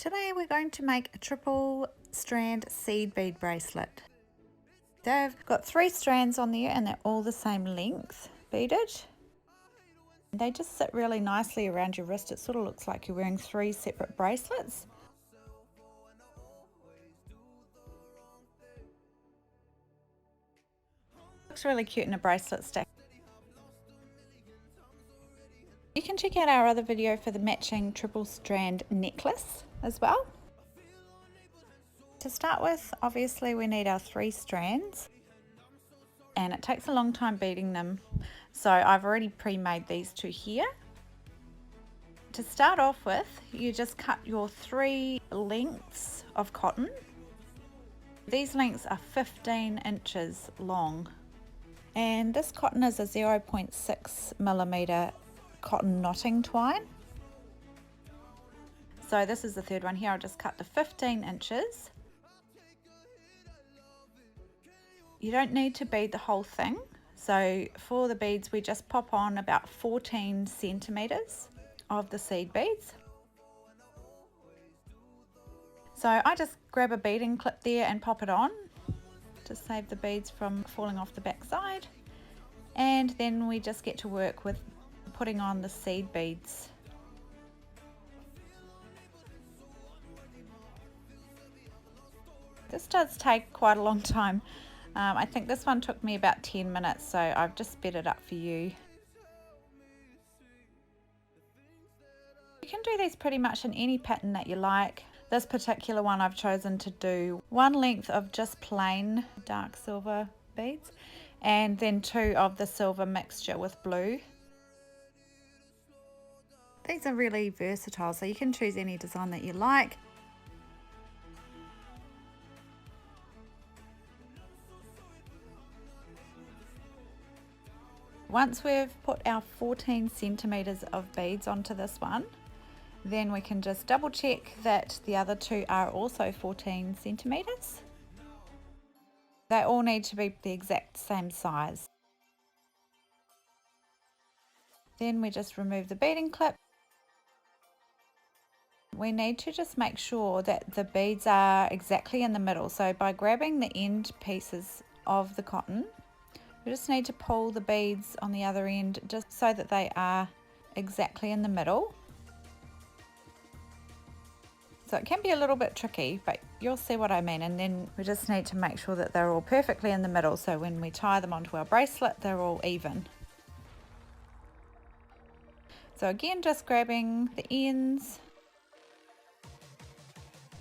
Today we're going to make a triple strand seed bead bracelet. They've got 3 strands on there and they're all the same length beaded. They just sit really nicely around your wrist. It sort of looks like you're wearing 3 separate bracelets. Looks really cute in a bracelet stack. You can check out our other video for the matching triple strand necklace as well. To start with, obviously we need our 3 strands, and it takes a long time beading them, so I've already pre-made these 2 here. To start off with, you just cut your 3 lengths of cotton. These lengths are 15 inches long, and this cotton is a 0.6mm cotton knotting twine. So this is the third one here. I'll just cut the 15 inches. You don't need to bead the whole thing. So for the beads, we just pop on about 14 centimeters of the seed beads. So I just grab a beading clip there and pop it on to save the beads from falling off the back side. And then we just get to work with putting on the seed beads. This does take quite a long time. I think this one took me about 10 minutes, so I've just sped it up for you. You can do these pretty much in any pattern that you like. This particular one I've chosen to do 1 length of just plain dark silver beads and then 2 of the silver mixture with blue. These are really versatile, so you can choose any design that you like. Once we've put our 14 centimeters of beads onto this one, then we can just double check that the other 2 are also 14 centimeters. They all need to be the exact same size. Then we just remove the beading clip. We need to just make sure that the beads are exactly in the middle. So by grabbing the end pieces of the cotton, we just need to pull the beads on the other end just so that they are exactly in the middle. So it can be a little bit tricky, but you'll see what I mean. And then we just need to make sure that they're all perfectly in the middle, so when we tie them onto our bracelet, they're all even. So again, just grabbing the ends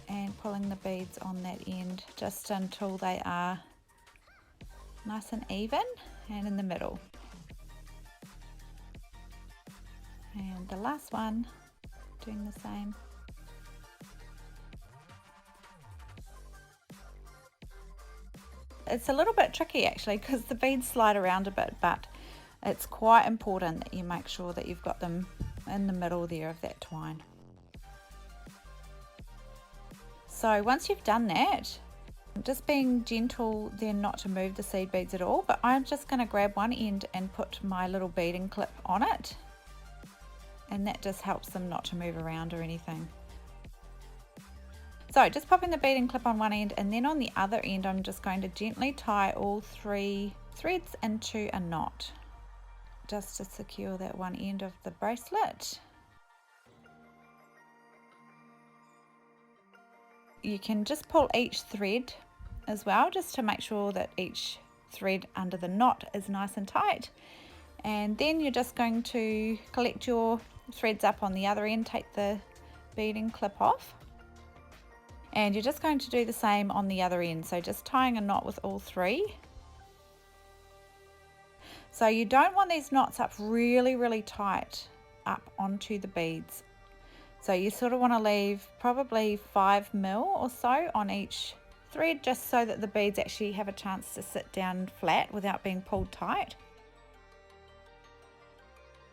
and pulling the beads on that end just until they are nice and even and in the middle. And the last one, doing the same. It's a little bit tricky actually because the beads slide around a bit, but it's quite important that you make sure that you've got them in the middle there of that twine. So once you've done that, just being gentle then not to move the seed beads at all, but I'm just going to grab one end and put my little beading clip on it, and that just helps them not to move around or anything. So just popping the beading clip on one end, and then on the other end I'm just going to gently tie all 3 threads into a knot just to secure that one end of the bracelet. You can just pull each thread as well, just to make sure that each thread under the knot is nice and tight. And then you're just going to collect your threads up on the other end, take the beading clip off, and you're just going to do the same on the other end. So just tying a knot with all 3. So you don't want these knots up really tight up onto the beads. So you sort of want to leave probably 5 mil or so on each thread, just so that the beads actually have a chance to sit down flat without being pulled tight.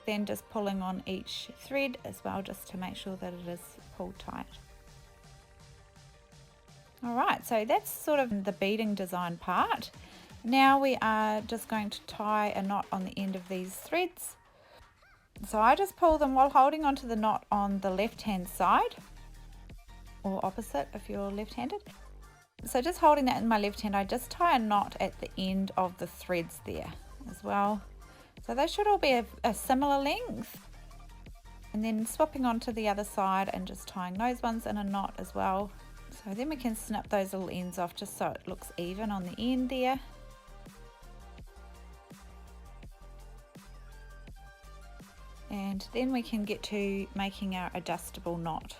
Then just pulling on each thread as well, just to make sure that it is pulled tight. Alright, so that's sort of the beading design part. Now we are just going to tie a knot on the end of these threads. So I just pull them while holding onto the knot on the left hand side, or opposite if you're left-handed. So just holding that in my left hand, I just tie a knot at the end of the threads there as well. So they should all be a similar length. And then swapping onto the other side and just tying those ones in a knot as well. So then we can snip those little ends off just so it looks even on the end there. And then we can get to making our adjustable knot.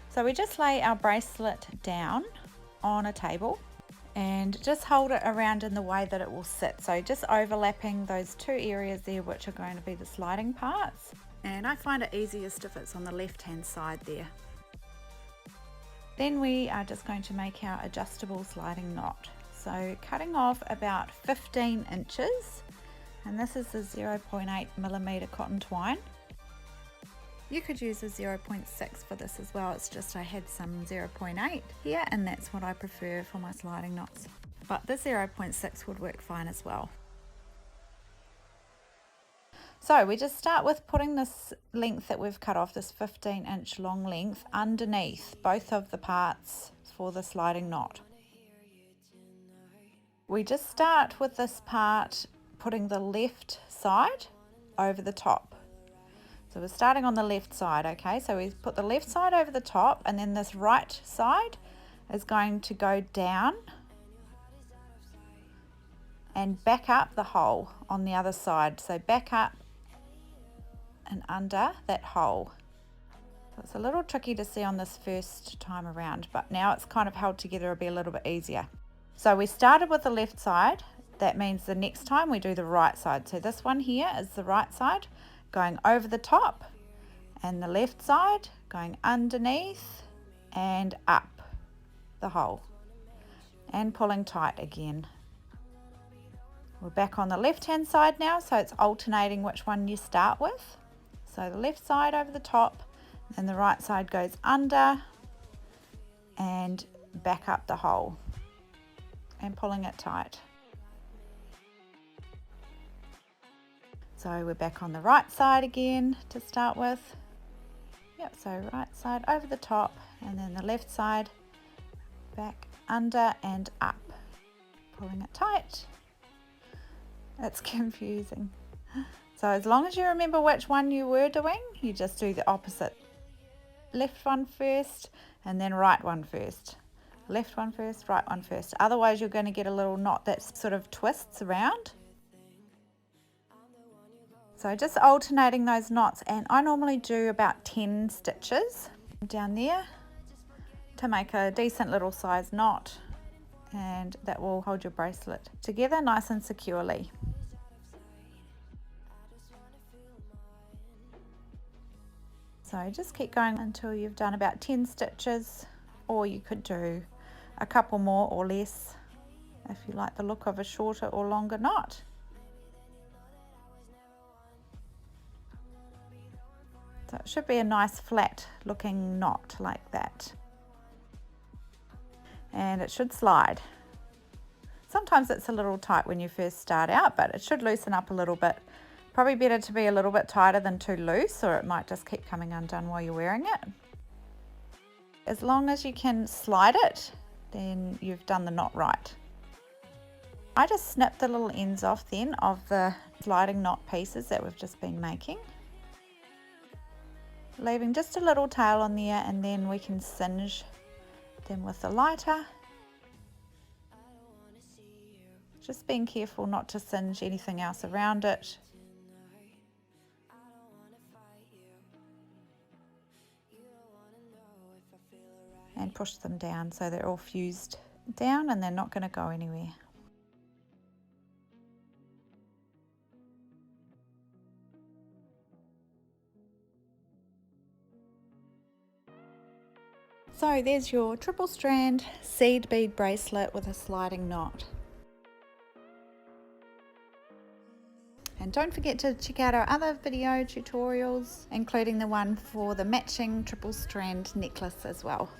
So we just lay our bracelet down on a table and just hold it around in the way that it will sit. So just overlapping those two areas there, which are going to be the sliding parts. And I find it easiest if it's on the left hand side there. Then we are just going to make our adjustable sliding knot. So cutting off about 15 inches, and this is the 0.8mm cotton twine. You could use a 0.6 for this as well, it's just I had some 0.8 here and that's what I prefer for my sliding knots. But the 0.6 would work fine as well. So we just start with putting this length that we've cut off, this 15-inch long length, underneath both of the parts for the sliding knot. We just start with this part putting the left side over the top. So we're starting on the left side, okay? So we put the left side over the top and then this right side is going to go down and back up the hole on the other side. So back up and under that hole. So it's a little tricky to see on this first time around, but now it's kind of held together, it'll be a little bit easier. So we started with the left side, that means the next time we do the right side. So this one here is the right side going over the top and the left side going underneath and up the hole and pulling tight again. We're back on the left hand side now, so it's alternating which one you start with. So the left side over the top and the right side goes under and back up the hole and pulling it tight. So we're back on the right side again to start with. Yep, so right side over the top and then the left side back under and up, pulling it tight. It's confusing. So as long as you remember which one you were doing, you just do the opposite. Left one first and then right one first. Left one first, right one first. Otherwise you're going to get a little knot that sort of twists around. So just alternating those knots, and I normally do about 10 stitches down there to make a decent little size knot, and that will hold your bracelet together nice and securely. So just keep going until you've done about 10 stitches, or you could do a couple more or less if you like the look of a shorter or longer knot. So it should be a nice flat looking knot like that. And it should slide. Sometimes it's a little tight when you first start out, but it should loosen up a little bit. Probably better to be a little bit tighter than too loose, or it might just keep coming undone while you're wearing it. As long as you can slide it, then you've done the knot right. I just snipped the little ends off then of the sliding knot pieces that we've just been making, leaving just a little tail on there, and then we can singe them with the lighter. Just being careful not to singe anything else around it. And push them down so they're all fused down and they're not going to go anywhere. So there's your triple strand seed bead bracelet with a sliding knot. And don't forget to check out our other video tutorials, including the one for the matching triple strand necklace as well.